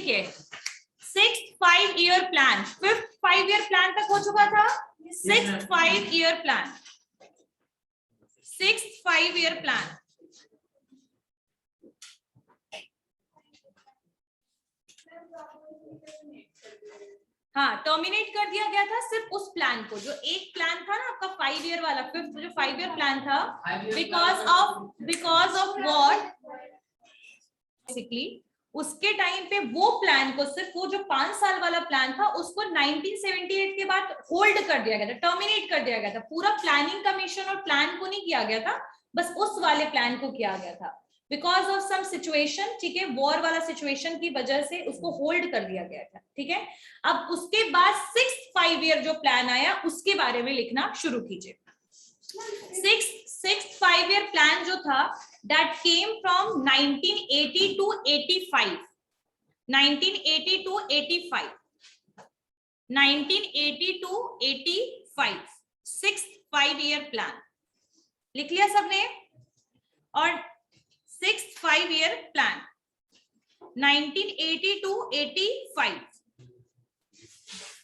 लिखिए 6th 5-year plan, 5th 5-year plan तक हो चुका था, 6th 5-year plan, 6th 5-year plan. हाँ, टर्मिनेट कर दिया गया था सिर्फ उस प्लान को, जो एक प्लान था ना आपका 5 ईयर वाला, 5th जो 5-year प्लान था, बिकॉज ऑफ वॉर बेसिकली उसके टाइम पे वो प्लान को, सिर्फ वो जो 5 साल वाला प्लान था उसको 1978 के बाद होल्ड कर दिया गया था, टर्मिनेट कर दिया गया था। पूरा प्लानिंग कमीशन और प्लान को नहीं किया गया था, बस उस वाले प्लान को किया गया था बिकॉज ऑफ सम सिचुएशन, ठीक है, वॉर वाला सिचुएशन की वजह से उसको होल्ड कर दिया गया था, ठीक है। अब उसके बाद 6th 5-year जो प्लान आया उसके बारे में लिखना शुरू कीजिए। 6th 5-year प्लान जो था that came from 1980 to 85, 1980 to 85, 1980 to 85, 6th 5-year plan लिख लिया सबने। और 6th 5-year प्लान 1980 to 85,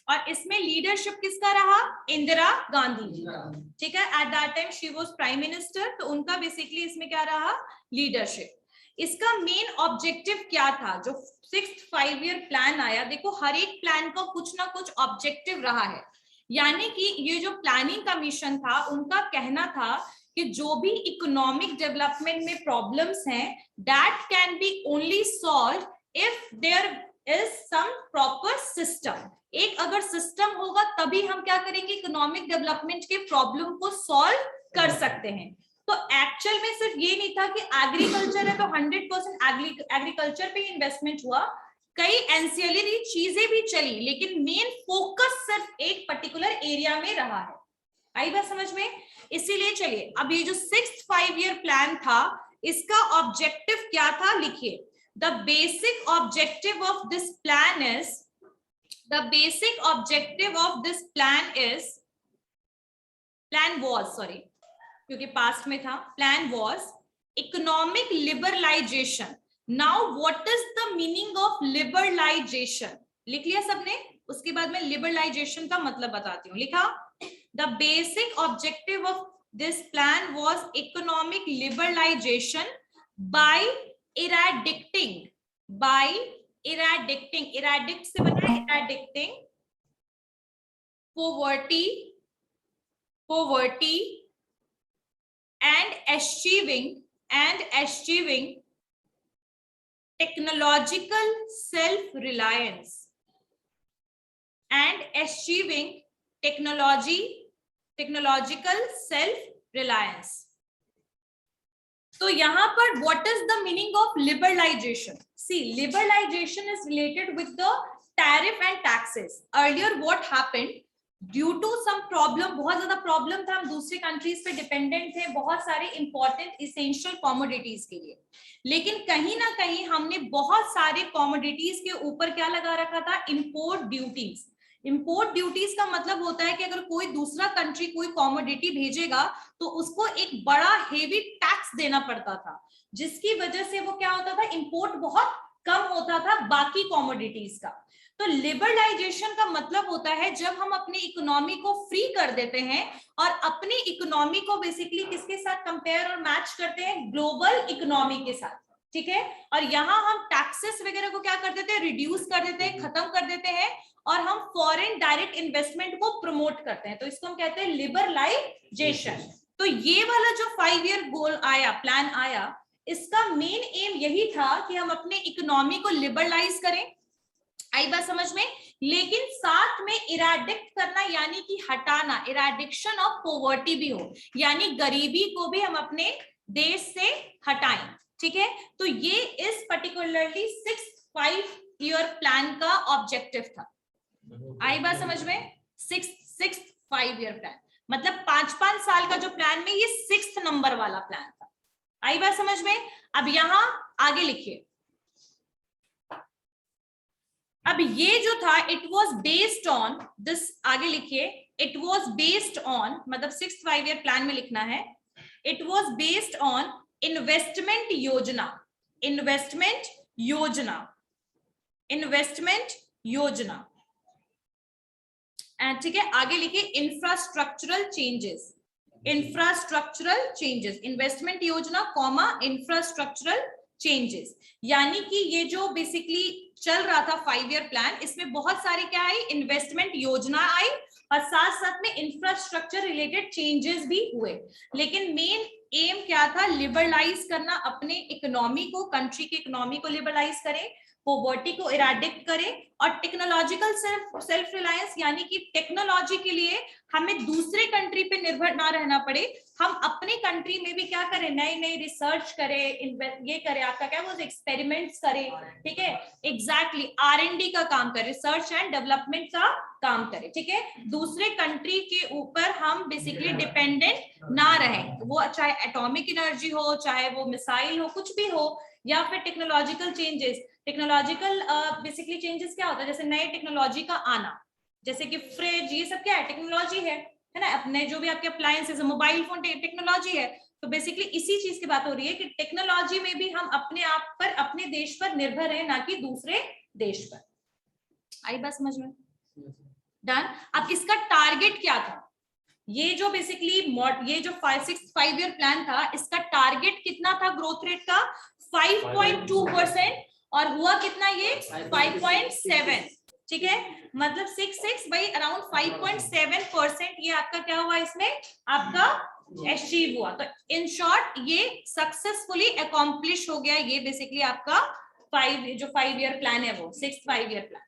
और इसमें लीडरशिप किसका रहा? इंदिरा गांधी जी, ठीक है। At that time she was prime minister, तो उनका बेसिकली इसमें क्या रहा? लीडरशिप। इसका मेन ऑब्जेक्टिव क्या था? जो 6th 5-year प्लान आया, देखो हर एक प्लान का कुछ ना कुछ ऑब्जेक्टिव रहा है, यानी कि ये जो प्लानिंग कमीशन था उनका कहना था कि जो भी इकोनॉमिक डेवलपमेंट में प्रॉब्लम्स हैं that can be only solve if there is some proper system. एक अगर सिस्टम होगा तभी हम क्या करेंगे, इकोनॉमिक डेवलपमेंट के प्रॉब्लम को सॉल्व कर सकते हैं। तो एक्चुअल में सिर्फ ये नहीं था कि एग्रीकल्चर है तो 100% एग्रीकल्चर पे इन्वेस्टमेंट हुआ, कई एंसिलरी चीजें भी चली, लेकिन मेन फोकस सिर्फ एक पर्टिकुलर एरिया में रहा है। आई बात समझ में? इसीलिए चलिए अब ये जो 6th 5-year प्लान था इसका ऑब्जेक्टिव क्या था लिखिए। The basic objective of this plan is, the basic objective of this plan was sorry क्योंकि पास्ट में था, plan was economic liberalization। now what is the meaning of liberalization? लिख लिया सबने? उसके बाद मैं liberalization का मतलब बताती हूँ। लिखा? the basic objective of this plan was economic liberalization by eradicting eradicting से बना है eradicting poverty and achieving technological self-reliance and achieving technological self-reliance। तो यहां पर what is the meaning of liberalization? See, liberalization is related with the tariff and taxes. Earlier what happened, due to some problem, बहुत ज्यादा problem था, हम दूसरे countries पे dependent थे बहुत सारे इंपॉर्टेंट इसेंशियल कॉमोडिटीज के लिए, लेकिन कहीं ना कहीं हमने बहुत सारे कॉमोडिटीज के ऊपर क्या लगा रखा था? Import duties. इंपोर्ट ड्यूटीज का मतलब होता है कि अगर कोई दूसरा कंट्री कोई कॉमोडिटी भेजेगा तो उसको एक बड़ा हेवी टैक्स देना पड़ता था, जिसकी वजह से वो क्या होता था? इंपोर्ट बहुत कम होता था बाकी कॉमोडिटीज का। तो लिबरलाइजेशन का मतलब होता है जब हम अपनी इकोनॉमी को फ्री कर देते हैं और अपनी इकोनॉमी को बेसिकली किसके साथ कंपेयर और मैच करते हैं? ग्लोबल इकोनॉमी के साथ, ठीक है। और यहाँ हम टैक्सेस वगैरह को क्या कर देते हैं? रिड्यूस कर देते हैं, खत्म कर देते हैं, और हम फॉरेन डायरेक्ट इन्वेस्टमेंट को प्रमोट करते हैं, तो इसको हम कहते हैं लिबरलाइजेशन। तो ये वाला जो 5-year गोल आया, प्लान आया, इसका मेन एम यही था कि हम अपने इकोनॉमी को लिबरलाइज करें। आई बात समझ में? लेकिन साथ में इराडिक्ट करना यानी कि हटाना, इराडिक्शन ऑफ पॉवर्टी भी हो, यानी गरीबी को भी हम अपने देश से हटाएं, ठीक है। तो ये इस पर्टिकुलरली 6th 5-year प्लान का ऑब्जेक्टिव था। आई बात समझ में? 6th 5-year प्लान मतलब 5-5 साल का जो प्लान में ये 6th नंबर वाला प्लान था। आई बात समझ में? अब यहां आगे लिखिए। अब ये जो था it was based on this, आगे लिखिए, इट वाज बेस्ड ऑन, मतलब 6th 5-year प्लान में लिखना है, it was based on investment योजना, इन्वेस्टमेंट योजना, इन्वेस्टमेंट योजना, ठीक है। आगे लिखिए infrastructural changes, infrastructural changes, investment योजना कॉमा इंफ्रास्ट्रक्चरल चेंजेस। यानी कि ये जो बेसिकली चल रहा था 5 ईयर प्लान, इसमें बहुत सारे क्या आई, इन्वेस्टमेंट योजना आई और साथ साथ में इंफ्रास्ट्रक्चर रिलेटेड चेंजेस भी हुए। लेकिन मेन एम क्या था, लिबरलाइज करना अपने इकोनॉमी को, कंट्री की इकोनॉमी को लिबरलाइज करें, पॉवर्टी को इराडिकेट करें और टेक्नोलॉजिकल सेल्फ रिलायंस, यानी कि टेक्नोलॉजी के लिए हमें दूसरे कंट्री पे निर्भर ना रहना पड़े, हम अपने कंट्री में भी क्या करें, नई नई रिसर्च करें, ये करें, आपका क्या बोलते, एक्सपेरिमेंट्स करें, ठीक है, एग्जैक्टली R&D का काम करें, रिसर्च एंड डेवलपमेंट का काम करें, ठीक है। दूसरे कंट्री के ऊपर हम बेसिकली डिपेंडेंट ना रहें, वो चाहे एटॉमिक एनर्जी हो, चाहे वो मिसाइल हो, कुछ भी हो, या फिर technological changes. Technological basically changes क्या होता है, जैसे नए टेक्नोलॉजी का आना, जैसे कि फ्रिज, ये सब क्या है, टेक्नोलॉजी है ना। अपने जो भी आपके अप्लायंसेस, मोबाइल फोन टेक्नोलॉजी है। तो बेसिकली इसी चीज की बात हो रही है कि टेक्नोलॉजी में भी हम अपने आप पर, अपने देश पर निर्भर है, ना कि दूसरे देश पर। आई बात समझ में? डन। अब इसका टारगेट क्या था, ये जो बेसिकली ये जो 5 ईयर प्लान था, इसका टारगेट कितना था ग्रोथ रेट का, 5.2%, और हुआ कितना ये 5.7, ठीक है। मतलब 6 बाई अराउंड 5.7% ये आपका क्या हुआ, इसमें आपका अचीव हुआ। तो इन शॉर्ट ये सक्सेसफुली अकॉम्प्लिश हो गया, ये बेसिकली आपका 5 ईयर प्लान है, वो 6th 5 ईयर प्लान।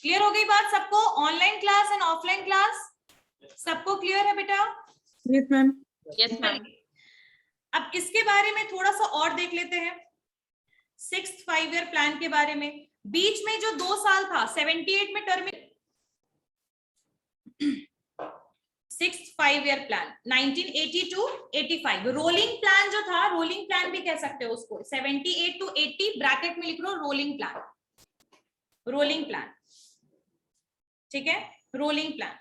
क्लियर हो गई बात सबको? Online class and offline class सबको क्लियर है बेटा? Yes ma'am. Yes ma'am. अब इसके बारे में थोड़ा सा और देख लेते हैं, 6th 5 ईयर प्लान के बारे में। बीच में जो 2 साल था 78 में term, 6th 5 year plan 1980 to 85, rolling plan जो था, रोलिंग प्लान भी कह सकते हो उसको, 78 to 80 ब्रैकेट में लिख लो रोलिंग प्लान, रोलिंग प्लान, ठीक है, rolling plan.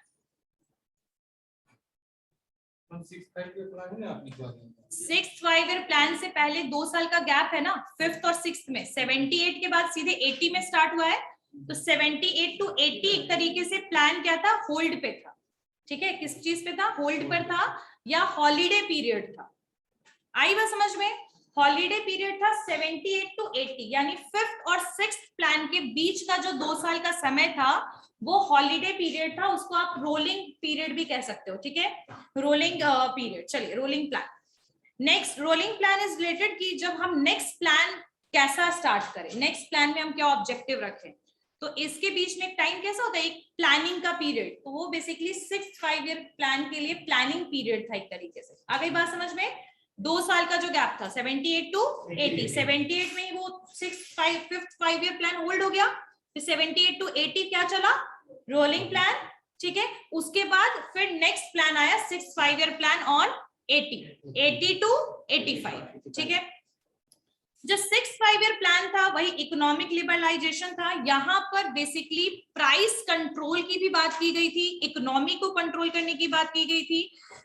6th 5 year plan से पहले 2 साल का गैप है ना, 5th और 6th में, 78 के बाद सीधे 80 में स्टार्ट हुआ है। तो 78 to 80 एक तरीके से प्लान क्या था, होल्ड पे था, ठीक है। किस चीज पे था, होल्ड पर था, या हॉलीडे पीरियड था। आई बात समझ में? हॉलीडे पीरियड था 78 to 80, यानी 5th और 6th प्लान के बीच का जो 2 साल का समय था, वो हॉलीडे पीरियड था, उसको आप रोलिंग पीरियड भी कह सकते हो, ठीक है, रोलिंग पीरियड। चलिए rolling plan. Next rolling plan is related कि जब हम नेक्स्ट प्लान कैसा स्टार्ट करें, नेक्स्ट प्लान में हम क्या ऑब्जेक्टिव रखें, तो इसके बीच में टाइम कैसा होता है, एक प्लानिंग का पीरियड। तो वो बेसिकली 6th 5 ईयर प्लान के लिए प्लानिंग पीरियड था एक तरीके से। आ गई बात समझ में? 2 साल का जो गैप था 78 to 80, 78 में ही वो 5th 5 ईयर प्लान होल्ड हो गया, फिर 78 to 80 क्या चला, रोलिंग प्लान, ठीक है। उसके बाद फिर नेक्स्ट प्लान आया 6th 5 year plan on 80 to 85, ठीक है। जो 6th 5 ईयर प्लान था वही इकोनॉमिक लिबरलाइजेशन था। यहाँ पर बेसिकली प्राइस कंट्रोल की भी बात की गई थी, इकोनॉमी को कंट्रोल करने की बात की गई थी,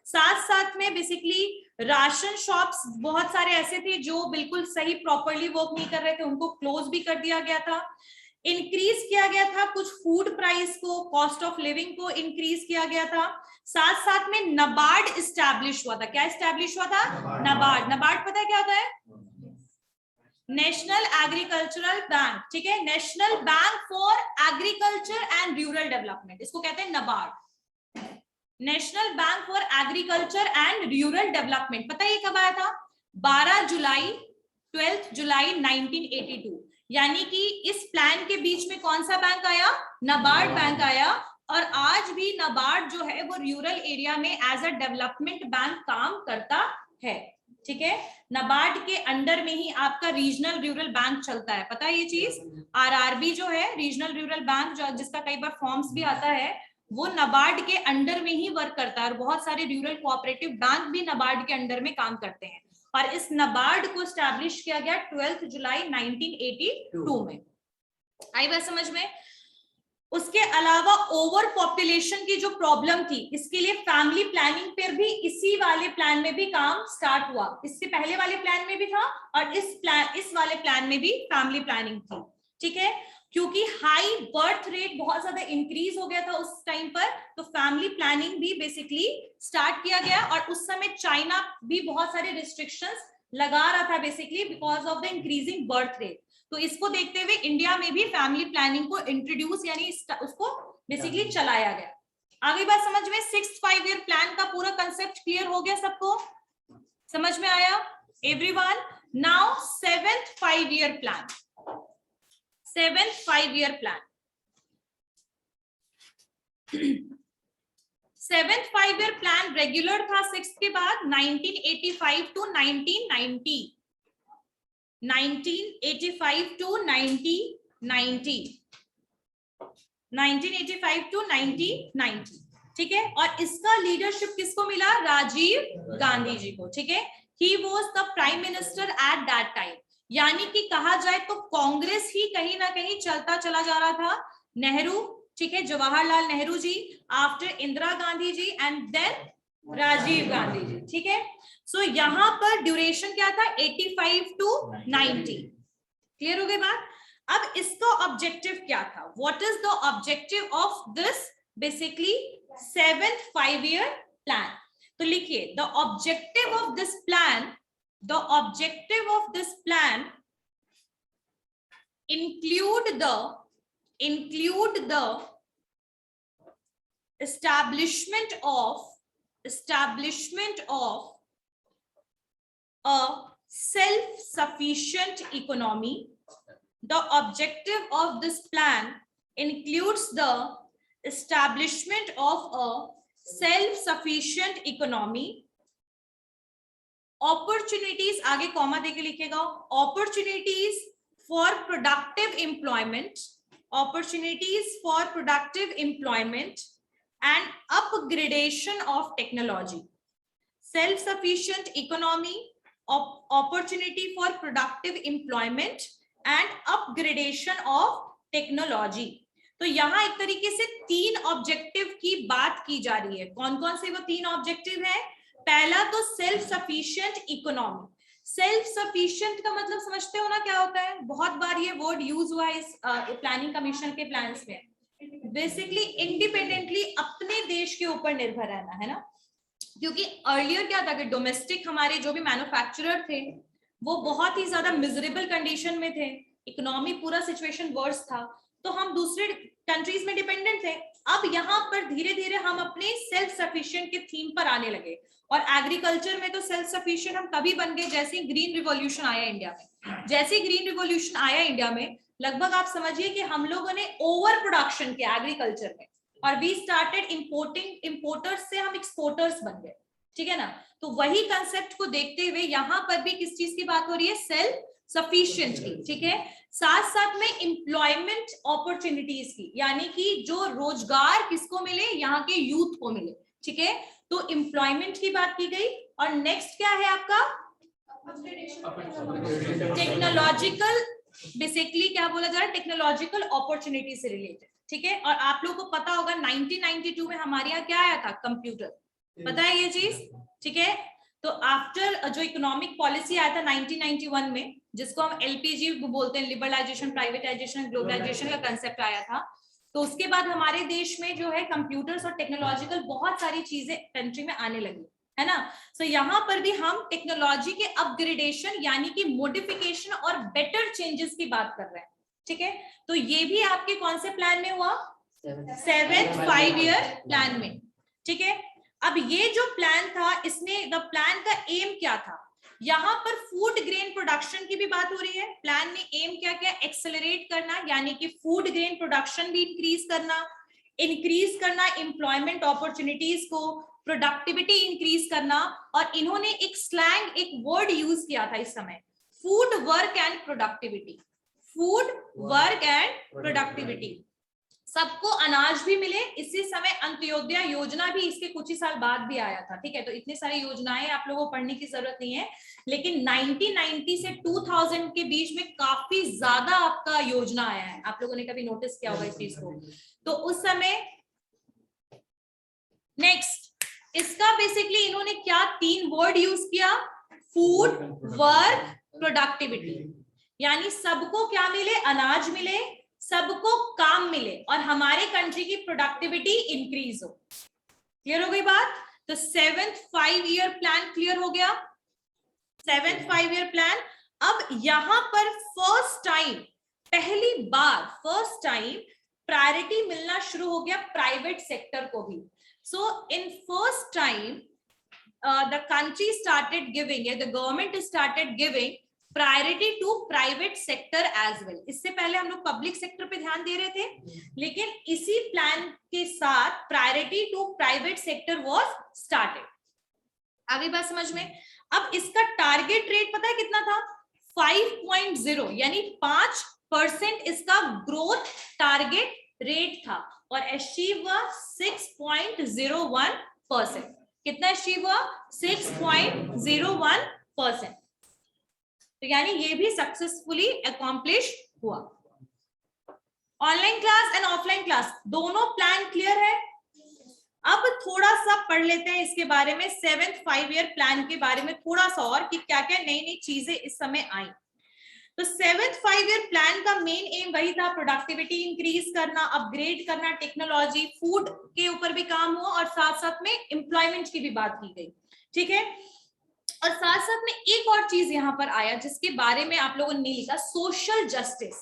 साथ साथ में बेसिकली राशन शॉप्स बहुत सारे ऐसे थे जो बिल्कुल सही प्रॉपरली वर्क नहीं कर रहे थे, उनको क्लोज भी कर दिया गया था। इंक्रीज किया गया था कुछ फूड प्राइस को, कॉस्ट ऑफ लिविंग को इंक्रीज किया गया था। साथ साथ में नबार्ड इस्टेब्लिश हुआ था। क्या इस्टेब्लिश हुआ था? नबार्ड। नबार्ड पता है क्या होता है? नेशनल एग्रीकल्चरल बैंक, ठीक है, national bank for agriculture and rural development, इसको कहते हैं NABARD, national bank for agriculture and rural development. पता है ये कब आया था? 12 जुलाई 1982। यानी कि इस प्लान के बीच में कौन सा बैंक आया? नबार्ड बैंक आया। और आज भी नबार्ड जो है वो रूरल एरिया में एज अ डेवलपमेंट बैंक काम करता है, ठीक है। नबार्ड के अंडर में ही आपका रीजनल रूरल बैंक चलता है, पता है ये चीज? आरआरबी जो है रीजनल रूरल बैंक, जो जिसका कई बार फॉर्म्स भी आता है, वो नबार्ड के अंडर में ही वर्क करता है। और बहुत सारे रूरल कोऑपरेटिव बैंक भी नबार्ड के अंडर में काम करते हैं। और इस नबार्ड को स्टैब्लिश किया गया 12 जुलाई 1982 में। आई बात समझ में? उसके अलावा ओवर पॉपुलेशन की जो प्रॉब्लम थी, इसके लिए फैमिली प्लानिंग पर भी इसी वाले प्लान में भी काम स्टार्ट हुआ। इससे पहले वाले प्लान में भी था और इस वाले प्लान में भी फैमिली प्लानिंग थी, ठीक है। क्योंकि हाई बर्थ रेट बहुत ज्यादा इंक्रीज हो गया था उस टाइम पर, तो फैमिली प्लानिंग भी बेसिकली स्टार्ट किया गया। और उस समय चाइना भी बहुत सारे रिस्ट्रिक्शंस लगा रहा था basically because of the increasing birth rate. तो इसको देखते हुए इंडिया में भी फैमिली प्लानिंग को इंट्रोड्यूस यानी उसको बेसिकली चलाया गया। आगे बात समझ में, 6th 5 ईयर प्लान का पूरा कंसेप्ट क्लियर हो गया, सबको समझ में आया everyone? Now 7th 5 year plan, 7th 5 year plan. 7th 5 year plan regular था 6th के बाद 1985 टू 1990, 1985 टू 1990, 1985 टू 1990, ठीक है। और इसका लीडरशिप किसको मिला? राजीव गांधी जी को, ठीक है। He was the prime minister eight that time, यानी कि कहा जाए तो कांग्रेस ही कहीं ना कहीं चलता चला जा रहा था। नेहरू, ठीक है, Jawaharlal Nehru ji, after Indira Gandhi ji and then Rajiv Gandhi ji, ठीक है। सो यहाँ पर ड्यूरेशन क्या था? 85 टू 90, क्लियर हो गई बात? अब इसका ऑब्जेक्टिव क्या था? What is the objective of this basically 7th 5 year plan? तो लिखिए, the objective of this plan, the objective of this plan include the establishment of a self-sufficient economy. The objective of this plan includes the establishment of a self-sufficient economy. Opportunities, आगे comma देके लिखेगा, opportunities for productive employment, opportunities for productive employment and upgradation of technology. Self-sufficient economy, opportunity for productive employment and upgradation of technology. तो यहाँ एक तरीके से 3 objective की बात की जा रही है। कौन कौन से वो 3 ऑब्जेक्टिव है? पहला तो self sufficient economy. Self sufficient का मतलब समझते हो ना क्या होता है? बहुत बार ये वर्ड यूज हुआ है इस प्लानिंग कमीशन के प्लान्स में। बेसिकली इंडिपेंडेंटली अपने देश के ऊपर निर्भर रहना, है ना। क्योंकि अर्लियर क्या था कि डोमेस्टिक हमारे जो भी मैन्युफैक्चरर थे वो बहुत ही ज्यादा मिजरेबल कंडीशन में थे, इकोनॉमी पूरा सिचुएशन वर्स था, तो हम दूसरे कंट्रीज में डिपेंडेंट थे। अब यहाँ पर धीरे धीरे हम अपने सेल्फ सफिशिएंट के थीम पर आने लगे। और एग्रीकल्चर में तो सेल्फ सफिशिएंट हम तभी बन गए जैसे ग्रीन रिवॉल्यूशन आया इंडिया में। जैसे ग्रीन रिवॉल्यूशन आया इंडिया में, लगभग आप समझिए कि हम लोगों ने ओवर प्रोडक्शन किया एग्रीकल्चर में और वी स्टार्टेड इंपोर्टिंग, इंपोर्टर्स से हम एक्सपोर्टर्स बन गए, ठीक है ना। तो वही कंसेप्ट को देखते हुए यहाँ पर भी किस चीज की बात हो रही है? सेल्फ सफिशिएंट की, ठीक है। साथ साथ में एम्प्लॉयमेंट अपॉर्चुनिटीज की, यानी कि जो रोजगार किसको मिले? यहाँ के यूथ को मिले, ठीक है। तो एम्प्लॉयमेंट की बात की गई। और नेक्स्ट क्या है आपका? टेक्नोलॉजिकल, बेसिकली क्या बोला जा रहा है? टेक्नोलॉजिकल अपॉर्चुनिटी से रिलेटेड, ठीक है। और आप लोगों को पता होगा 1992 में हमारे यहाँ क्या आया था? कंप्यूटर, पता है ये चीज, ठीक है। तो आफ्टर जो इकोनॉमिक पॉलिसी आया था 1991 में, जिसको हम एलपीजी बोलते हैं, लिबरलाइजेशन, प्राइवेटाइजेशन, ग्लोबलाइजेशन का कंसेप्ट आया था, तो उसके बाद हमारे देश में जो है कंप्यूटर्स और टेक्नोलॉजिकल बहुत सारी चीजें कंट्री में आने लगी, है ना। सो यहाँ पर भी हम टेक्नोलॉजी के अपग्रेडेशन यानी कि मॉडिफिकेशन और बेटर चेंजेस की बात कर रहे हैं, ठीक है। तो ये भी आपके कौन से प्लान में हुआ? 7th 5 ईयर प्लान में, ठीक है। अब ये जो प्लान था, इसमें द प्लान का एम क्या था? यहाँ पर फूड ग्रेन प्रोडक्शन की भी बात हो रही है। प्लान ने एम क्या किया? एक्सेलरेट करना, यानी कि फूड ग्रेन प्रोडक्शन भी इंक्रीज करना एम्प्लॉयमेंट अपॉर्चुनिटीज को, प्रोडक्टिविटी इंक्रीज करना। और इन्होंने एक स्लैंग, एक वर्ड यूज किया था इस समय, food work and productivity. Food work and productivity, सबको अनाज भी मिले। इसी समय अंत्योदय योजना भी इसके कुछ ही साल बाद भी आया था, ठीक है। तो इतनी सारी योजनाएं आप लोगों को पढ़ने की जरूरत नहीं है, लेकिन 1990 से 2000 के बीच में काफी ज्यादा आपका योजना आया है। आप लोगों ने कभी नोटिस किया होगा इस चीज को। तो उस समय नेक्स्ट इसका बेसिकली इन्होंने क्या 3 वर्ड यूज किया? फूड वर्क प्रोडक्टिविटी, यानी सबको क्या मिले? अनाज मिले, सबको काम मिले और हमारे कंट्री की प्रोडक्टिविटी इंक्रीज हो। क्लियर हो गई बात? तो 7th 5 ईयर प्लान क्लियर हो गया। 7th 5 year plan. अब यहां पर फर्स्ट टाइम, पहली बार फर्स्ट टाइम प्रायोरिटी मिलना शुरू हो गया प्राइवेट सेक्टर को भी। So in first time the country started giving, the government started giving priority to private sector as well. इससे पहले हम लोग पब्लिक सेक्टर पे ध्यान दे रहे थे, लेकिन इसी प्लान के साथ priority to private sector was started. आगे बात समझ में? अब इसका टारगेट रेट पता है कितना था? 5.0, यानी 5% इसका ग्रोथ टारगेट रेट था और अचीव हुआ 6.01%। कितना अचीव हुआ? 6.01%। तो यानी ये भी सक्सेसफुली अकॉम्प्लिश हुआ। Online class and offline class दोनों प्लान क्लियर है। अब थोड़ा सा पढ़ लेते हैं इसके बारे में, 7th 5 ईयर प्लान के बारे में थोड़ा सा और कि क्या क्या नई नई चीजें इस समय आई। तो 7th 5 ईयर प्लान का मेन एम वही था, प्रोडक्टिविटी इंक्रीज करना, अपग्रेड करना टेक्नोलॉजी, फूड के ऊपर भी काम हुआ और साथ साथ में एम्प्लॉयमेंट की भी बात की गई। ठीक है, और साथ साथ में एक और चीज यहाँ पर आया जिसके बारे में आप लोगों ने नहीं लिखा, सोशल जस्टिस,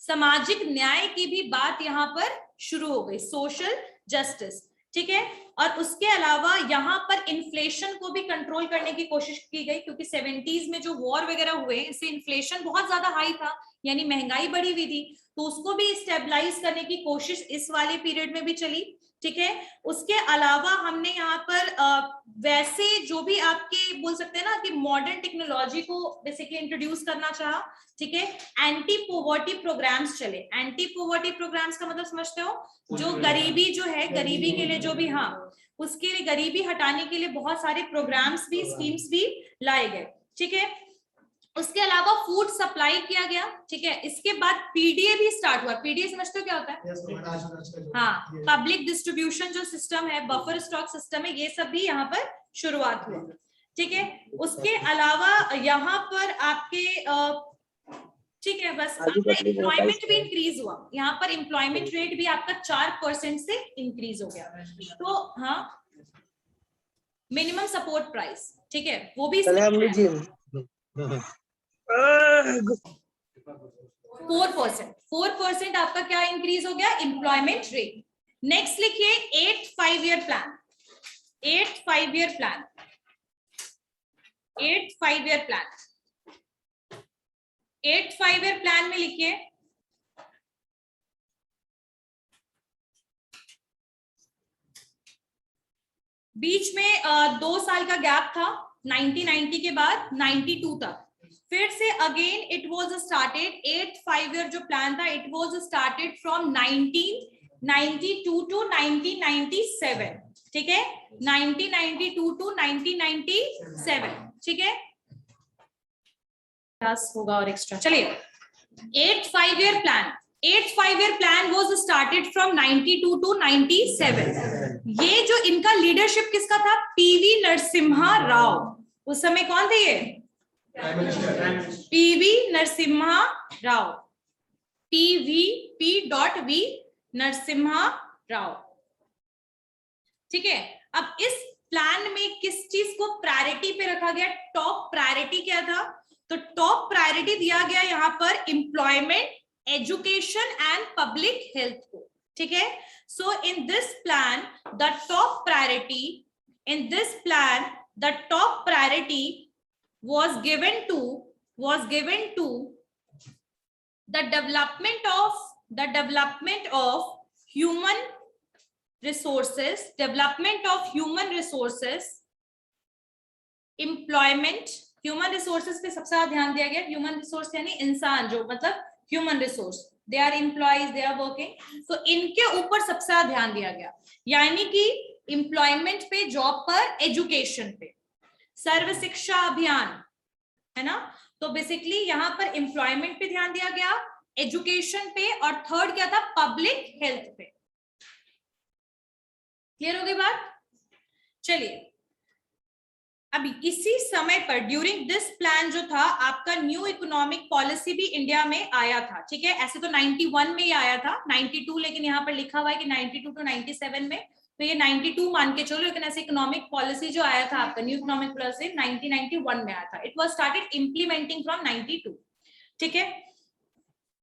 सामाजिक न्याय की भी बात यहाँ पर शुरू हो गई, सोशल जस्टिस। ठीक है, और उसके अलावा यहाँ पर इन्फ्लेशन को भी कंट्रोल करने की कोशिश की गई, क्योंकि 70s में जो वॉर वगैरह हुए इससे इन्फ्लेशन बहुत ज्यादा हाई था, यानी महंगाई बढ़ी हुई थी, तो उसको भी स्टेबलाइज करने की कोशिश इस वाले पीरियड में भी चली। ठीक है, उसके अलावा हमने यहाँ पर वैसे जो भी आपके बोल सकते हैं ना कि मॉडर्न टेक्नोलॉजी को बेसिकली इंट्रोड्यूस करना चाहा। ठीक है, एंटी पॉवर्टी प्रोग्राम्स चले। एंटी पॉवर्टी प्रोग्राम्स का मतलब समझते हो? जो गरीबी जो है, गरीबी के लिए जो भी, हाँ, उसके लिए गरीबी हटाने के लिए बहुत सारे प्रोग्राम्स भी, स्कीम्स भी लाए गए। ठीक है, उसके अलावा फूड सप्लाई किया गया। ठीक है, इसके बाद पीडीए भी स्टार्ट हुआ। पीडीए समझते हो क्या होता है? हाँ, पब्लिक डिस्ट्रीब्यूशन जो सिस्टम है, बफर स्टॉक सिस्टम है, ये सब भी यहाँ पर शुरुआत हुआ। ठीक है, उसके अलावा यहाँ पर आपके ठीक है, बस एम्प्लॉयमेंट भी इंक्रीज हुआ। यहाँ पर एम्प्लॉयमेंट रेट भी आपका 4% से इंक्रीज हो गया। तो हाँ, मिनिमम सपोर्ट प्राइस, ठीक है, वो भी 4% आपका क्या इंक्रीज हो गया? Employment rate. नेक्स्ट लिखिए 8th 5 year plan. 8th 5 year plan, 8th 5 year plan, 8th 5 year plan में लिखिए बीच में 2 साल का गैप था, 1990 के बाद 92 तक, फिर से again it was started. 8th 5 year जो प्लान था, it was started from 1992 to 1997। ठीक है, 1992 टू 1997। ठीक है, क्लास होगा और एक्स्ट्रा। चलिए, 8th 5 year plan, 8th 5 year plan was started from 92 to 97। ये जो इनका लीडरशिप किसका था? पीवी नरसिम्हा राव। उस समय कौन थे ये? पीवी नरसिम्हा राव, P.V. नरसिम्हा राव। ठीक है, अब इस प्लान में किस चीज को प्रायोरिटी पे रखा गया? टॉप प्रायोरिटी क्या था? तो टॉप प्रायोरिटी दिया गया यहाँ पर employment, education and public health को। ठीक है, so in this plan the top priority, in this plan the top priority was given to the development of human resources, employment, human resources पे सबसे ज्यादा ध्यान दिया गया। ह्यूमन रिसोर्स यानी इंसान, जो मतलब human resource, they are employees, they are working, तो इनके ऊपर सबसे ज्यादा ध्यान दिया गया, यानी कि एम्प्लॉयमेंट पे, जॉब पर, एजुकेशन पे, सर्व शिक्षा अभियान है ना। तो बेसिकली यहाँ पर एम्प्लॉयमेंट पे ध्यान दिया गया, एजुकेशन पे, और थर्ड क्या था? पब्लिक हेल्थ पे। क्लियर हो गई बात? चलिए, अभी इसी समय पर ड्यूरिंग दिस प्लान जो था आपका न्यू इकोनॉमिक पॉलिसी भी इंडिया में आया था, ठीक है। ऐसे तो 91 में ही आया था, 92 लेकिन यहाँ पर लिखा हुआ है कि 92 टू 97 में, तो ये 92 मान के चलो, लेकिन ऐसे इकोनॉमिक पॉलिसी जो आया था आपका न्यू इकोनॉमिक पॉलिसी 1991 में आया था। It was started implementing from 92, ठीक है।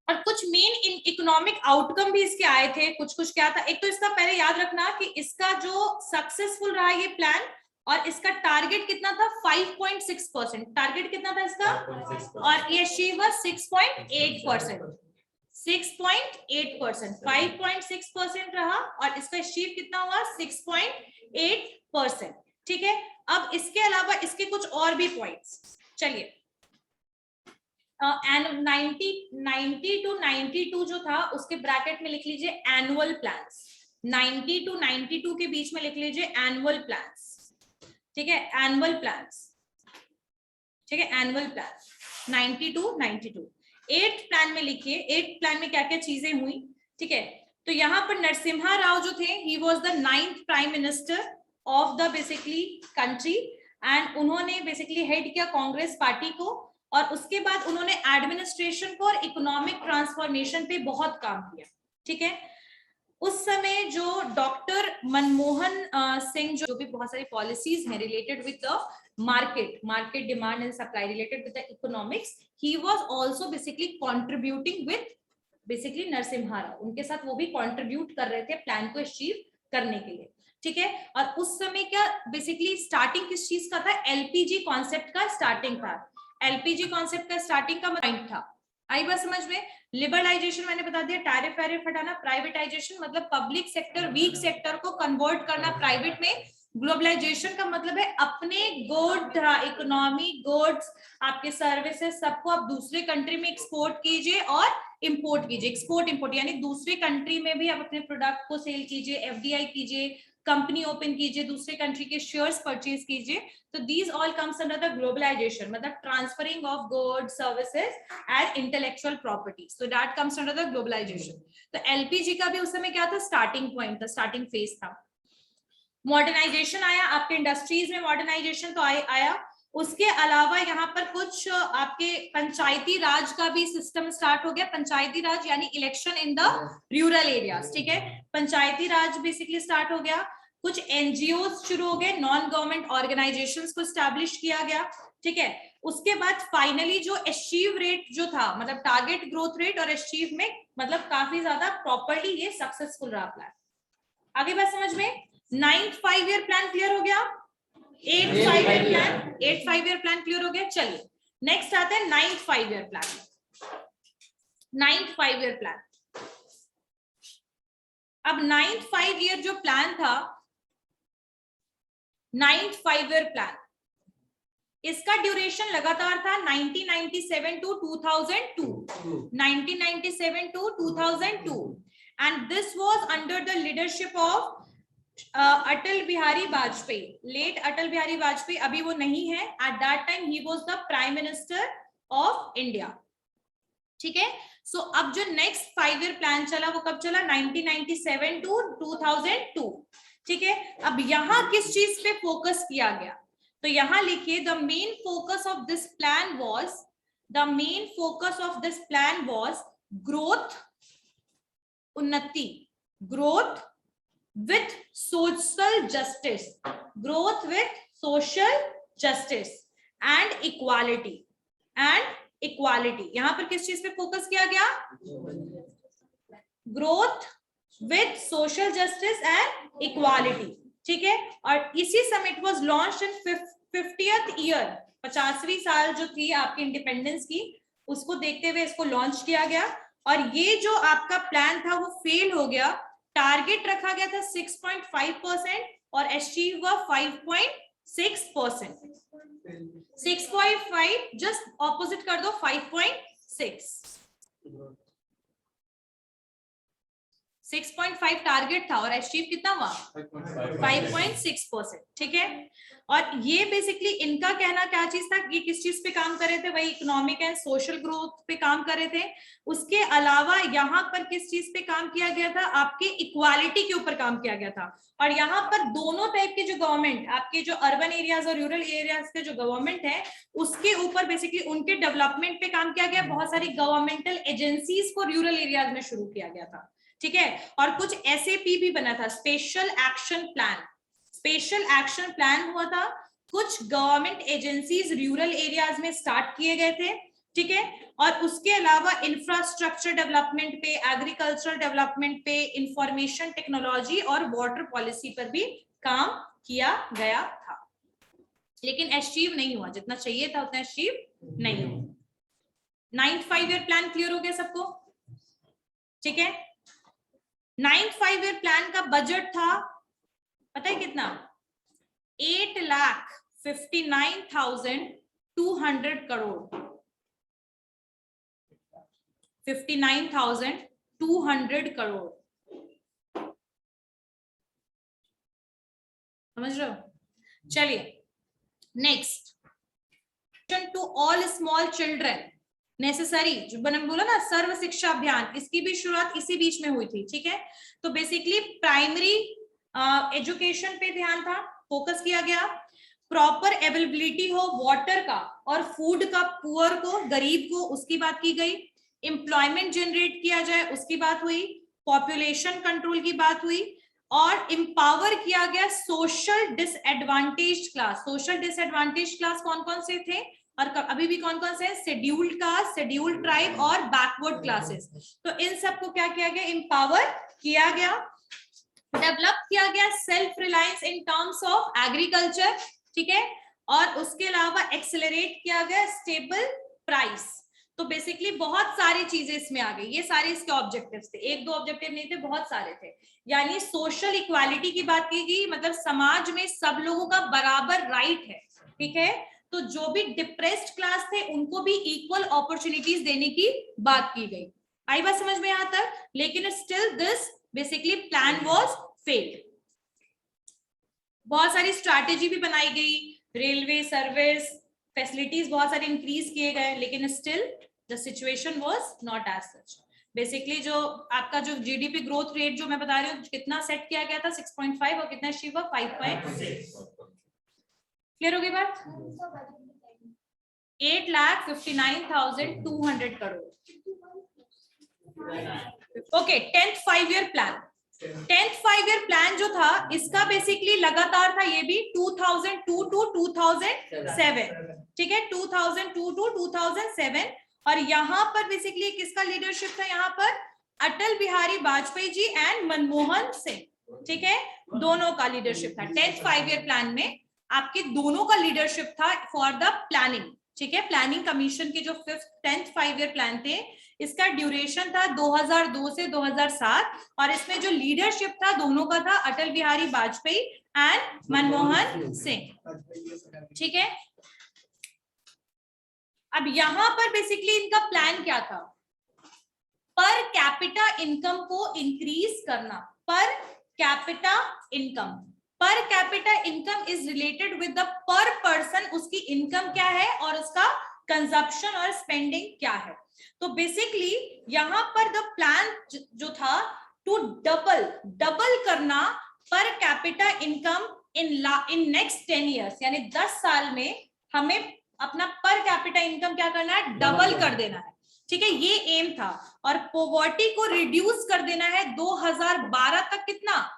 और कुछ मेन इकोनॉमिक आउटकम भी इसके आए थे, कुछ कुछ क्या था। एक तो इसका पहले याद रखना कि इसका जो सक्सेसफुल रहा ये प्लान, और इसका टारगेट कितना था 5.6%, टारगेट कितना था इसका, और ये अचीव हुआ 6.8%, 6.8%, 5.6% रहा और इसका अचीव कितना हुआ 6.8%, ठीक है। अब इसके अलावा इसके कुछ और भी पॉइंट्स, चलिए। एंड 90 टू 92 जो था उसके ब्रैकेट में लिख लीजिए एनुअल प्लान्स, 90 टू 92 के बीच में लिख लीजिए एनुअल प्लान्स, ठीक है, एनुअल प्लान्स, ठीक है, एनुअल प्लान 90 टू 92। 8 प्लान में लिखिए 8 प्लान में क्या क्या चीजें हुई, ठीक है। तो यहाँ पर नरसिम्हा राव जो थे, ही was the 9th prime minister of the basically country, and उन्होंने बेसिकली हेड किया कांग्रेस पार्टी को, और उसके बाद उन्होंने एडमिनिस्ट्रेशन को और इकोनॉमिक ट्रांसफॉर्मेशन पे बहुत काम किया, ठीक है। उस समय जो डॉक्टर मनमोहन सिंह जो भी बहुत सारी पॉलिसीज हैं related with the market demand and supply related with the economics, he was also basically contributing with basically Narasimha Rao, उनके साथ वो भी कंट्रीब्यूट कर रहे थे प्लान को अचीव करने के लिए, ठीक है। और उस समय क्या बेसिकली स्टार्टिंग किस चीज का था, एलपीजी कॉन्सेप्ट का स्टार्टिंग था, एलपीजी कॉन्सेप्ट का स्टार्टिंग का पॉइंट था। आई बात समझ में। लिबरलाइजेशन मैंने बता दिया, टैरिफ वैरिफ हटाना, प्राइवेटाइजेशन मतलब पब्लिक सेक्टर वीक सेक्टर को कन्वर्ट करना प्राइवेट में, ग्लोबलाइजेशन का मतलब है अपने गुड इकोनॉमी गुड्स आपके सर्विसेज सबको आप दूसरे कंट्री में एक्सपोर्ट कीजिए और इंपोर्ट कीजिए, एक्सपोर्ट इंपोर्ट यानी दूसरे कंट्री में भी आप अपने प्रोडक्ट को सेल कीजिए, एफडीआई कीजिए, कंपनी ओपन कीजिए, दूसरे कंट्री के शेयर्स परचेज कीजिए। तो these all comes under the globalization, मतलब transferring of goods services and intellectual property, so that comes under the globalization. तो एलपीजी का भी उस समय क्या था, स्टार्टिंग पॉइंट था, स्टार्टिंग फेज था। मॉडर्नाइजेशन आया आपके इंडस्ट्रीज में, मॉडर्नाइजेशन तो आया। उसके अलावा यहाँ पर कुछ आपके पंचायती राज का भी सिस्टम स्टार्ट हो गया, पंचायती राज यानी election in the rural areas, ठीक है, पंचायती राज बेसिकली स्टार्ट हो गया। कुछ एनजीओ शुरू हो गए, नॉन गवर्नमेंट ऑर्गेनाइजेशंस को स्टैब्लिश किया गया, ठीक है। उसके बाद फाइनली जो अचीव रेट जो था, मतलब टारगेट ग्रोथ रेट और अचीव में मतलब काफी ज्यादा प्रॉपरली ये सक्सेसफुल रहा प्लान। आगे बात समझ में। 9th 5 ईयर प्लान क्लियर हो गया, 8th 5 year plan, 8th 5 year plan clear हो गया। चलिए नेक्स्ट आते हैं 9th 5 year plan. 9th 5 year plan, अब 9th 5 ईयर जो प्लान था, 9th 5 ईयर प्लान, इसका ड्यूरेशन लगातार था 1997 to 2002, 1997 to 2002, and this was under the leadership of Atal Bihari Vajpayee, late Atal Bihari Vajpayee, अभी वो नहीं है, at that time he was the prime minister of India, ठीक है। सो अब जो नेक्स्ट 5 ईयर प्लान चला वो कब चला, 1997 टू 2002, ठीक है। अब यहां किस चीज पे फोकस किया गया, तो यहां लिखिए the main focus of this plan was, the main focus of this plan was growth, उन्नति, growth with social justice, growth with social justice and equality, and equality, यहां पर किस चीज पे फोकस किया गया, growth with social justice and equality, ठीक है। और इसी समय it was launched in 50th year, 50वीं साल जो थी आपकी इंडिपेंडेंस की, उसको देखते हुए इसको लॉन्च किया गया। और ये जो आपका प्लान था वो फेल हो गया, टारगेट रखा गया था 6.5% और अचीव हुआ 5.6%, 6.5 जस्ट ऑपोजिट कर दो 5.6, 6.5 टारगेट था और अचीव कितना हुआ 5.6%। ठीक है, और ये बेसिकली इनका कहना क्या चीज था, ये किस चीज पे काम कर रहे थे, वही इकोनॉमिक एंड सोशल ग्रोथ पे काम कर रहे थे। उसके अलावा यहाँ पर किस चीज पे काम किया गया था, आपके इक्वालिटी के ऊपर काम किया गया था। और यहाँ पर दोनों टाइप के जो गवर्नमेंट, आपके जो अर्बन एरियाज और रूरल एरियाज के जो गवर्नमेंट है उसके ऊपर बेसिकली उनके डेवलपमेंट पे काम किया गया। बहुत सारी गवर्नमेंटल एजेंसीज को रूरल एरियाज में शुरू किया गया था। ठीक है, और कुछ एसएपी भी बना था, special action plan. Special action plan हुआ था, कुछ गवर्नमेंट एजेंसीज रूरल एरियाज में स्टार्ट किए गए थे। ठीक है, और उसके अलावा इंफ्रास्ट्रक्चर डेवलपमेंट पे, एग्रीकल्चरल डेवलपमेंट पे, इंफॉर्मेशन टेक्नोलॉजी और वाटर पॉलिसी पर भी काम किया गया था। लेकिन अचीव नहीं हुआ, जितना चाहिए था उतना अचीव नहीं हुआ। 9th 5 ईयर प्लान क्लियर हो गया सबको? ठीक है, 9th 5 ईयर प्लान का बजट था पता है कितना, 8,59,200 करोड़। 59,200 करोड़, समझ रहे हो? चलिए next, to all small children necessary, जो मैंने बोला ना सर्व शिक्षा अभियान, इसकी भी शुरुआत इसी बीच में हुई थी। ठीक है, तो बेसिकली प्राइमरी एजुकेशन पे ध्यान था, फोकस किया गया। प्रॉपर अवेलेबिलिटी हो वाटर का और फूड का, पुअर को, गरीब को, उसकी बात की गई। एम्प्लॉयमेंट जनरेट किया जाए उसकी बात हुई। पॉपुलेशन कंट्रोल की बात हुई और एम्पावर किया गया social disadvantage class. Social disadvantage class कौन कौन से थे और अभी भी कौन कौन से हैं? शेड्यूल्ड कास्ट, शेड्यूल्ड ट्राइब और बैकवर्ड क्लासेस। तो इन सबको क्या किया गया? एम्पावर किया गया। डेवलप किया गया self reliance in terms of agriculture. ठीक है, और उसके अलावा एक्सेलरेट किया गया स्टेबल प्राइस। तो बेसिकली बहुत सारी चीजें इसमें आ गई। ये सारे इसके ऑब्जेक्टिव्स थे, एक दो ऑब्जेक्टिव नहीं थे, बहुत सारे थे। यानी सोशल इक्वालिटी की बात की गई, मतलब समाज में सब लोगों का बराबर राइट है। ठीक है, तो जो भी डिप्रेस्ड क्लास थे उनको भी इक्वल अपॉर्चुनिटीज देने की बात की गई। आई बात समझ में यहाँ तक? लेकिन still this basically plan was failed. बहुत सारी स्ट्रैटेजी भी बनाई गई, रेलवे सर्विस फैसिलिटीज बहुत सारे इंक्रीज किए गए, लेकिन still the situation was not as such. Basically जो आपका जो जीडीपी ग्रोथ रेट जो मैं बता रही हूँ कितना सेट किया गया था 6.5 और कितना अचीव हुआ 5.6। क्लियर हो गई बात? 8,59,200 crore. Okay, 10th 5 year plan. 10th 5 year plan जो था इसका बेसिकली लगातार था, ये भी 2002 टू 2007। ठीक है, 2002 टू 2007। और यहाँ पर बेसिकली किसका लीडरशिप था? यहाँ पर अटल बिहारी वाजपेयी जी एंड मनमोहन सिंह। ठीक है, दोनों का लीडरशिप था 10th 5 ईयर प्लान में। आपके दोनों का लीडरशिप था फॉर द प्लानिंग। ठीक है, प्लानिंग कमीशन के जो 10th 5 ईयर प्लान थे इसका ड्यूरेशन था 2002 से 2007 और इसमें जो लीडरशिप था दोनों का था अटल बिहारी वाजपेयी एंड मनमोहन सिंह। ठीक है, अब यहां पर बेसिकली इनका प्लान क्या था? पर कैपिटा इनकम को इंक्रीज करना। Per capita income, per capita income is related with the पर पर्सन, उसकी इनकम क्या है और उसका कंजप्शन और स्पेंडिंग क्या है। तो बेसिकली यहां पर द प्लान जो था टू डबल करना per capita income in next 10 years, यानी 10 साल में हमें अपना पर कैपिटा इनकम क्या करना है? डबल कर देना है। ठीक है, ये एम था। और पॉवर्टी को रिड्यूस कर देना है 2012 तक। कितना?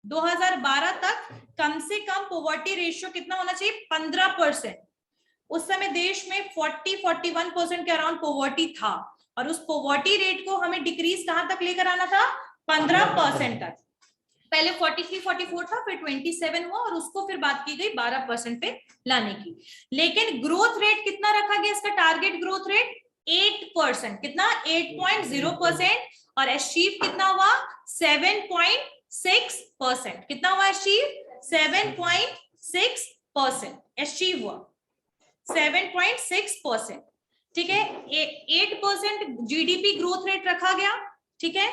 2012 तक कम से कम पॉवर्टी रेशियो कितना होना चाहिए? 15%। उस समय देश में 40-41% के अराउंड पॉवर्टी था और उस पॉवर्टी रेट को हमें डिक्रीज कहां तक लेकर आना था? 15% तक। पहले 43-44 था, फिर 27 हुआ और उसको फिर बात की गई 12% पे लाने की। लेकिन ग्रोथ रेट कितना रखा गया? इसका टारगेट ग्रोथ रेट 8%। कितना? 8.0%। और अचीव कितना हुआ? 7.6%। कितना हुआ अचीव? 7.6% अचीव हुआ, 7.6%। ठीक है, 8% जीडीपी ग्रोथ रेट रखा गया। ठीक है,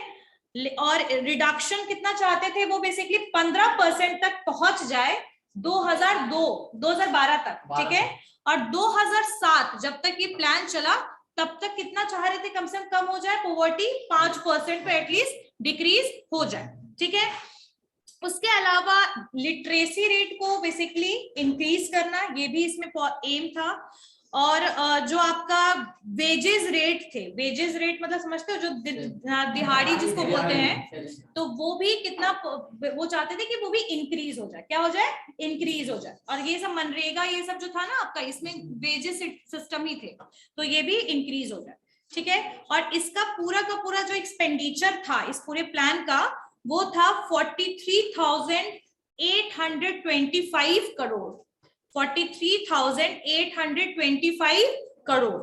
और रिडक्शन कितना चाहते थे वो बेसिकली 15% तक पहुंच जाए 2012 तक, ठीक है। और 2007 जब तक ये प्लान चला तब तक कितना चाह रहे थे, कम से कम हो जाए पॉवर्टी 5% पे एटलीस्ट डिक्रीज हो जाए, ठीक है। उसके अलावा लिटरेसी रेट को बेसिकली इंक्रीज करना, ये भी इसमें एम था। और जो आपका वेजेस रेट थे, वेजेस रेट मतलब समझते हो जो दिहाड़ी जिसको बोलते हैं, तो वो भी कितना वो चाहते थे कि वो भी इंक्रीज हो जाए, क्या हो जाए, इंक्रीज हो जाए। और ये सब मनरेगा ये सब जो था ना आपका, इसमें वेजेस सिस्टम ही थे, तो ये भी इंक्रीज हो जाए, ठीक है। और इसका पूरा का पूरा जो एक्सपेंडिचर था इस पूरे प्लान का वो था 43,825 करोड़, 43,825 करोड़।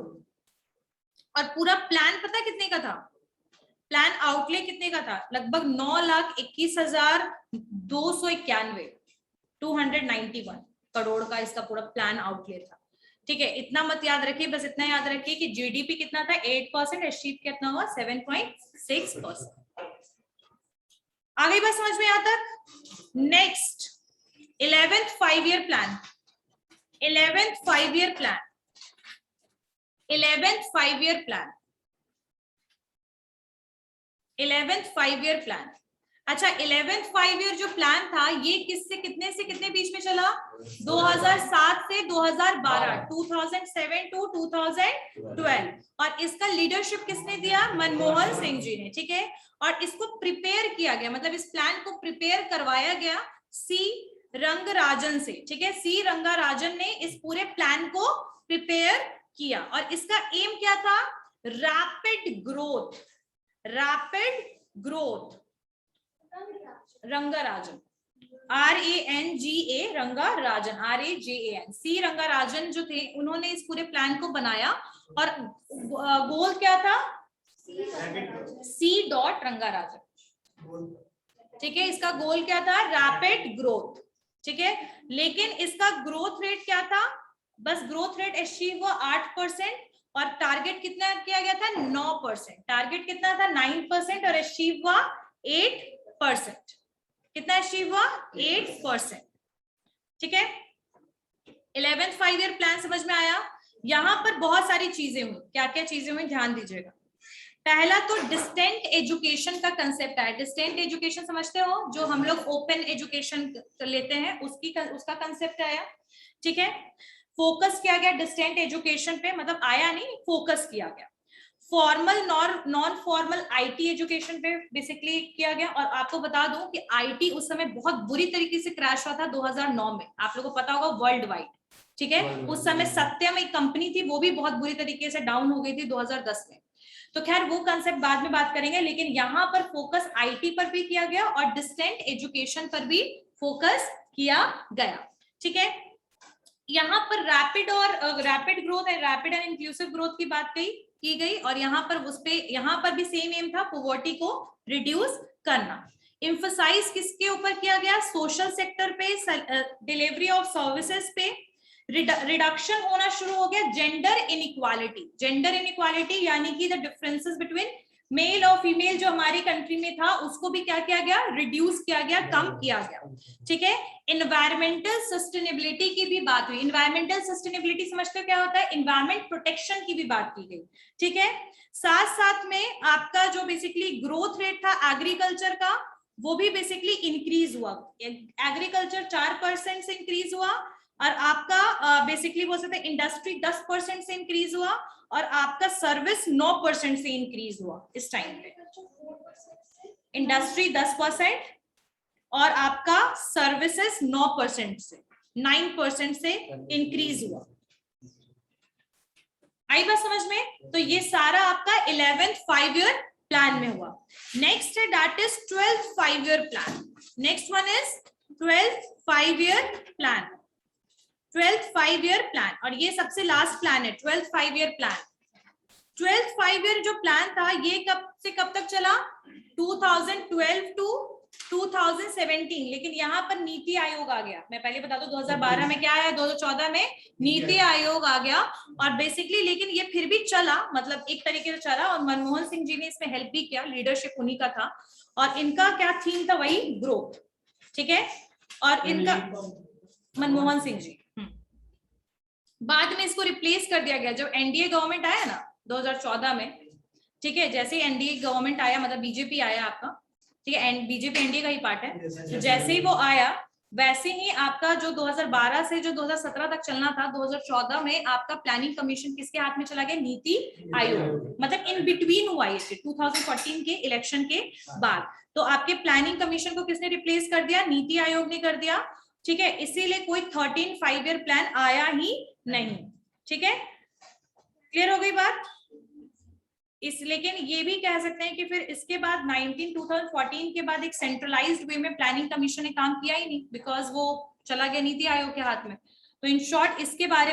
और पूरा प्लान पता कितने का था, प्लान आउटले कितने का था, लगभग 9,21,291, 291 करोड़ का इसका पूरा प्लान आउटले था, ठीक है। इतना मत याद रखिए, बस इतना याद रखिए कि जीडीपी कितना था 8%, अचीव कितना हुआ 7.6%। आ गई बात समझ में यहां तक। Next 11th 5-year plan, 11th 5-year plan, 11th 5-year plan, 11th 5-year plan. अच्छा 11th 5-year जो प्लान था ये किससे कितने से कितने बीच में चला, 2007 से 2012, 2007 to 2012। और इसका लीडरशिप किसने दिया, मनमोहन सिंह जी ने, ठीक है। और इसको प्रिपेयर किया गया, मतलब इस प्लान को प्रिपेयर करवाया गया सी रंगराजन से, ठीक है। सी रंगराजन ने इस पूरे प्लान को प्रिपेयर किया। और इसका एम क्या था, rapid growth, rapid growth. Rangarajan, RANGA, Rangarajan, RAJAN, सी रंगराजन जो थे उन्होंने इस पूरे प्लान को बनाया। और गोल क्या था, C डॉट रंगराजन, ठीक है। इसका गोल क्या था, रैपिड ग्रोथ, ठीक है। लेकिन इसका ग्रोथ रेट क्या था, बस ग्रोथ रेट अचीव हुआ 8% और टारगेट कितना किया गया था 9%, टारगेट कितना था 9% और अचीव हुआ 8%, कितना अचीव हुआ 8%, ठीक है। 11th 5-year प्लान समझ में आया। यहां पर बहुत सारी चीजें हुई, क्या क्या चीजें हुई ध्यान दीजिएगा। पहला तो डिस्टेंट एजुकेशन का कंसेप्ट आया। डिस्टेंट एजुकेशन समझते हो, जो हम लोग ओपन एजुकेशन लेते हैं उसका कंसेप्ट आया, ठीक है। फोकस किया गया डिस्टेंट एजुकेशन पे, मतलब आया नहीं, फोकस किया गया। Formal non formal IT education पे बेसिकली किया गया। और आपको बता दूं कि आईटी उस समय बहुत बुरी तरीके से क्रैश हुआ था 2009 में, आप लोगों को पता होगा, वर्ल्ड वाइड, ठीक है। उस समय सत्यम एक कंपनी थी, वो भी बहुत बुरी तरीके से डाउन हो गई थी 2010 में। तो खैर वो कंसेप्ट बाद में बात करेंगे, लेकिन यहाँ पर फोकस आईटी पर भी किया गया और डिस्टेंट एजुकेशन पर भी फोकस किया गया, ठीक है। यहाँ पर रैपिड ग्रोथ है, रैपिड एंड इंक्लूसिव ग्रोथ की बात की गई। और यहाँ पर भी सेम एम था, पॉवर्टी को रिड्यूस करना। एम्फसाइज किसके ऊपर किया गया, सोशल सेक्टर पे, डिलीवरी ऑफ सर्विसेज पे। रिडक्शन होना शुरू हो गया जेंडर इनइक्वालिटी, जेंडर इनइक्वालिटी यानी कि द डिफरेंसेस बिटवीन मेल और फीमेल जो हमारी कंट्री में था उसको भी क्या किया गया, रिड्यूस किया गया, कम किया गया, ठीक है। एनवायरमेंटल सस्टेनेबिलिटी की भी बात हुई। एनवायरमेंटल सस्टेनेबिलिटी समझते हो क्या होता है, एनवायरमेंट प्रोटेक्शन की भी बात की गई, ठीक है। साथ साथ में आपका जो बेसिकली ग्रोथ रेट था एग्रीकल्चर का, वो भी बेसिकली इंक्रीज हुआ। एग्रीकल्चर 4% से इंक्रीज हुआ और आपका बेसिकली बोल सकते हैं इंडस्ट्री 10% से इंक्रीज हुआ और आपका सर्विस 9% से इंक्रीज हुआ इस टाइम पे। इंडस्ट्री 10% और आपका सर्विसेज 9% से 9% से इंक्रीज हुआ। आई बात समझ में। तो ये सारा आपका 11th 5-year प्लान में हुआ। नेक्स्ट है that is 12th 5-year plan. Next one is 12th 5-year plan, 12th 5-year plan. और ये सबसे लास्ट प्लान है 12th 5-year plan. 12th 5-year जो प्लान था ये कब से कब तक चला, 2012 टू 2017, लेकिन यहाँ पर नीति आयोग आ गया। मैं पहले बता दूं 2012 में क्या आया, 2014 में नीति आयोग आ गया। और बेसिकली लेकिन ये फिर भी चला, मतलब एक तरीके से चला, और मनमोहन सिंह जी ने इसमें हेल्प भी किया, लीडरशिप उन्हीं का था। और इनका क्या थीम था, वही ग्रोथ, ठीक है। और इनका मनमोहन सिंह जी, बाद में इसको रिप्लेस कर दिया गया जब एनडीए गवर्नमेंट आया ना 2014 में, ठीक है। जैसे ही एनडीए गवर्नमेंट आया, मतलब बीजेपी आया आपका, ठीक है, बीजेपी एनडीए का ही पार्ट है, तो जैसे ही वो आया वैसे ही आपका जो 2012 से जो 2017 तक चलना था, 2014 में आपका प्लानिंग कमीशन किसके हाथ में चला गया, नीति आयोग। मतलब इन बिटवीन हुआ ये 2014 के इलेक्शन के बाद। तो आपके प्लानिंग कमीशन को किसने रिप्लेस कर दिया, नीति आयोग ने कर दिया, ठीक है। इसीलिए कोई 13 5-year प्लान आया ही नहीं, ठीक है। क्लियर हो गई बात। इस लेकिन ये भी कह सकते हैं कि फिर इसके बाद 2014 के बाद एक सेंट्रलाइज्ड वे में प्लानिंग कमीशन ने काम किया ही नहीं, बिकॉज वो चला गया नीति आयोग के हाथ में। तो इन शॉर्ट इसके बारे में